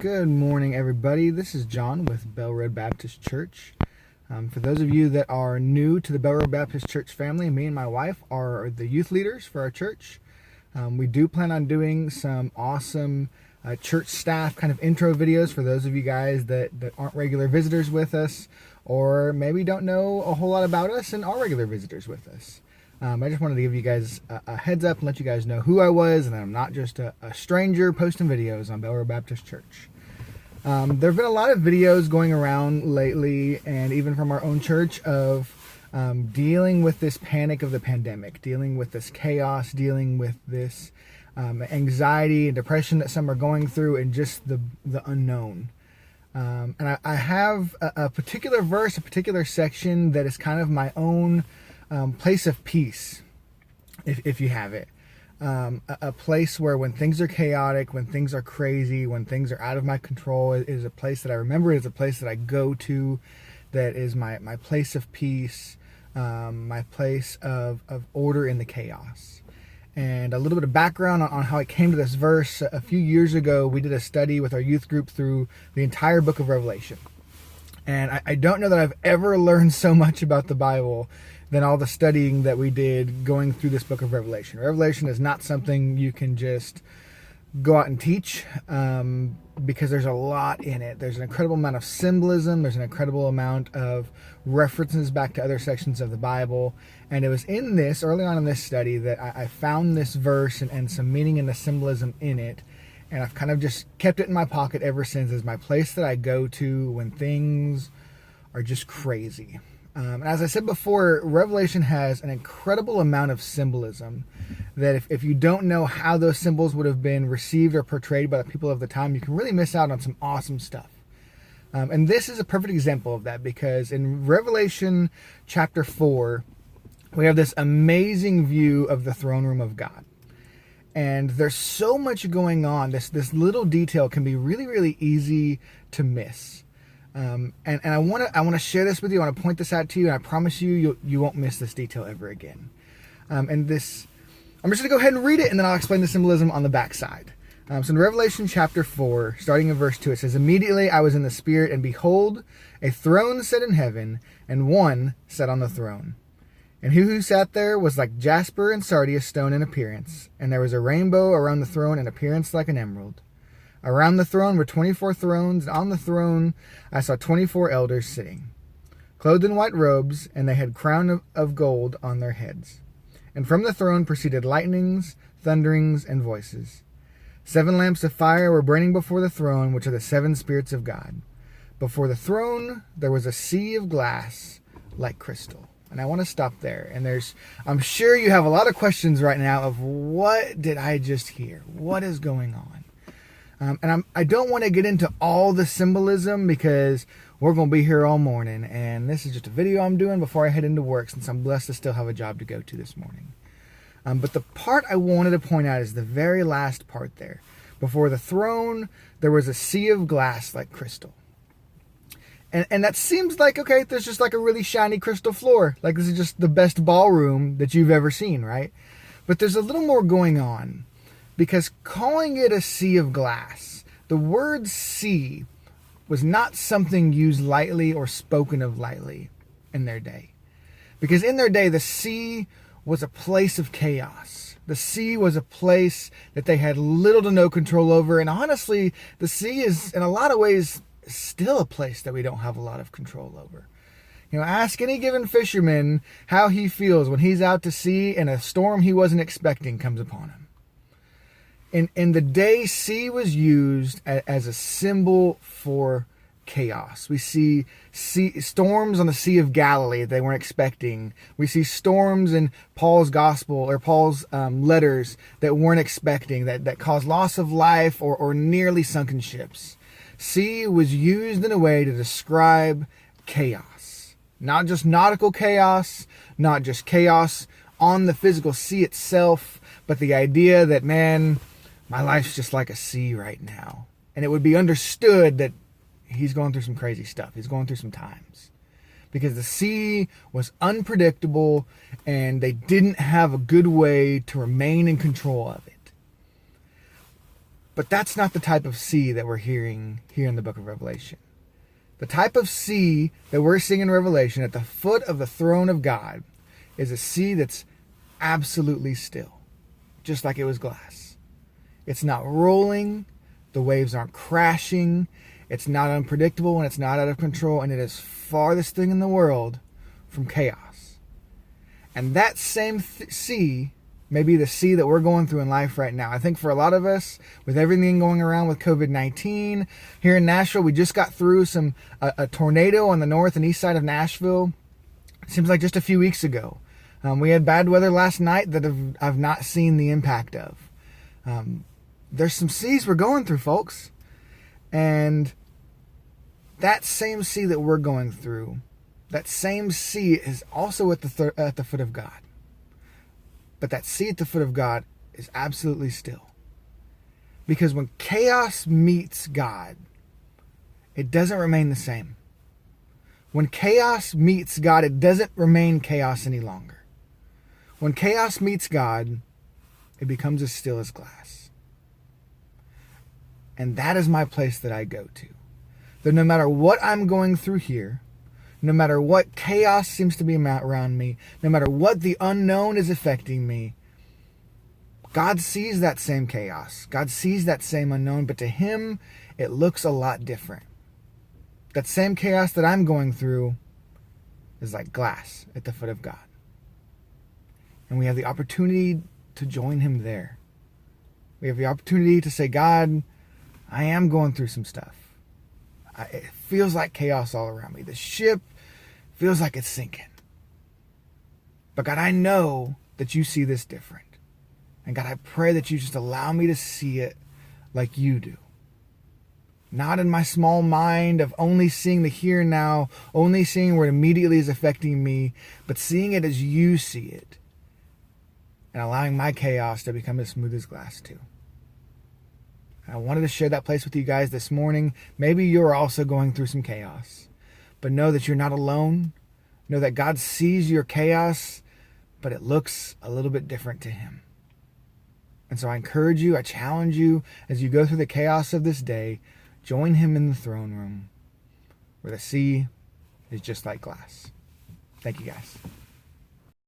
Good morning, everybody. This is John with Bell Road Baptist Church. For those of you that are new to the Bell Road Baptist Church family, me and my wife are the youth leaders for our church. We do plan on doing some awesome church staff kind of intro videos for those of you guys that aren't regular visitors with us, or maybe don't know a whole lot about us and are regular visitors with us. I just wanted to give you guys a heads up and let you guys know who I was, and that I'm not just a stranger posting videos on Bell Road Baptist Church. There have been a lot of videos going around lately, and even from our own church, of dealing with this panic of the pandemic, dealing with this chaos, dealing with this anxiety and depression that some are going through, and just the unknown. And I have a particular verse, a particular section that is kind of my own place of peace, if you have it. A place where when things are chaotic, when things are crazy, when things are out of my control, is a place that I remember, is a place that I go to, that is my place of peace, my place of order in the chaos. And a little bit of background on how I came to this verse. A few years ago, we did a study with our youth group through the entire book of Revelation. And I don't know that I've ever learned so much about the Bible than all the studying that we did going through this book of Revelation. Revelation is not something you can just go out and teach, because there's a lot in it. There's an incredible amount of symbolism. There's an incredible amount of references back to other sections of the Bible. And it was in this, early on in this study, that I found this verse and some meaning in the symbolism in it. And I've kind of just kept it in my pocket ever since as my place that I go to when things are just crazy. And as I said before, Revelation has an incredible amount of symbolism that if you don't know how those symbols would have been received or portrayed by the people of the time, you can really miss out on some awesome stuff. And this is a perfect example of that, because in Revelation chapter 4, we have this amazing view of the throne room of God. And there's so much going on. This little detail can be really, really easy to miss. And I want to share this with you. I want to point this out to you, and I promise you won't miss this detail ever again. I'm just going to go ahead and read it, and then I'll explain the symbolism on the backside. So in Revelation chapter 4, starting in verse 2, it says, "Immediately I was in the Spirit, and behold, a throne set in heaven, and one sat on the throne. And he who sat there was like jasper and sardius stone in appearance, and there was a rainbow around the throne in appearance like an emerald. Around the throne were 24 thrones, and on the throne I saw 24 elders sitting, clothed in white robes, and they had crowns of gold on their heads. And from the throne proceeded lightnings, thunderings, and voices. 7 lamps of fire were burning before the throne, which are the 7 spirits of God. Before the throne there was a sea of glass like crystal." And I want to stop there. And I'm sure you have a lot of questions right now of, what did I just hear? What is going on? And I don't want to get into all the symbolism, because we're going to be here all morning. And this is just a video I'm doing before I head into work, since I'm blessed to still have a job to go to this morning. But the part I wanted to point out is the very last part there. Before the throne, there was a sea of glass like crystal. And that seems like, okay, there's just like a really shiny crystal floor. Like this is just the best ballroom that you've ever seen, right? But there's a little more going on. Because calling it a sea of glass, the word sea was not something used lightly or spoken of lightly in their day. Because in their day, the sea was a place of chaos. The sea was a place that they had little to no control over. And honestly, the sea is, in a lot of ways, still a place that we don't have a lot of control over. You know, ask any given fisherman how he feels when he's out to sea and a storm he wasn't expecting comes upon him. In the day, sea was used as a symbol for chaos. We see storms on the Sea of Galilee that they weren't expecting. We see storms in Paul's gospel or Paul's letters that weren't expecting, that cause loss of life or nearly sunken ships. Sea was used in a way to describe chaos. Not just nautical chaos, not just chaos on the physical sea itself, but the idea that, man, my life's just like a sea right now. And it would be understood that he's going through some crazy stuff. He's going through some times. Because the sea was unpredictable, and they didn't have a good way to remain in control of it. But that's not the type of sea that we're hearing here in the book of Revelation. The type of sea that we're seeing in Revelation at the foot of the throne of God is a sea that's absolutely still, just like it was glass. It's not rolling, the waves aren't crashing, it's not unpredictable, and it's not out of control, and it is farthest thing in the world from chaos. And that same sea may be the sea that we're going through in life right now. I think for a lot of us, with everything going around with COVID-19, here in Nashville, we just got through a tornado on the north and east side of Nashville. It seems like just a few weeks ago. We had bad weather last night that I've not seen the impact of. There's some seas we're going through, folks. And that same sea that we're going through, that same sea is also at the foot of God. But that sea at the foot of God is absolutely still. Because when chaos meets God, it doesn't remain the same. When chaos meets God, it doesn't remain chaos any longer. When chaos meets God, it becomes as still as glass. And that is my place that I go to. That no matter what I'm going through here, no matter what chaos seems to be around me, no matter what the unknown is affecting me, God sees that same chaos. God sees that same unknown, but to him, it looks a lot different. That same chaos that I'm going through is like glass at the foot of God. And we have the opportunity to join him there. We have the opportunity to say, God, I am going through some stuff. It feels like chaos all around me. The ship feels like it's sinking. But God, I know that you see this different. And God, I pray that you just allow me to see it like you do. Not in my small mind of only seeing the here and now, only seeing where it immediately is affecting me, but seeing it as you see it. And allowing my chaos to become as smooth as glass too. I wanted to share that place with you guys this morning. Maybe you're also going through some chaos. But know that you're not alone. Know that God sees your chaos, but it looks a little bit different to him. And so I encourage you, I challenge you, as you go through the chaos of this day, join him in the throne room, where the sea is just like glass. Thank you, guys.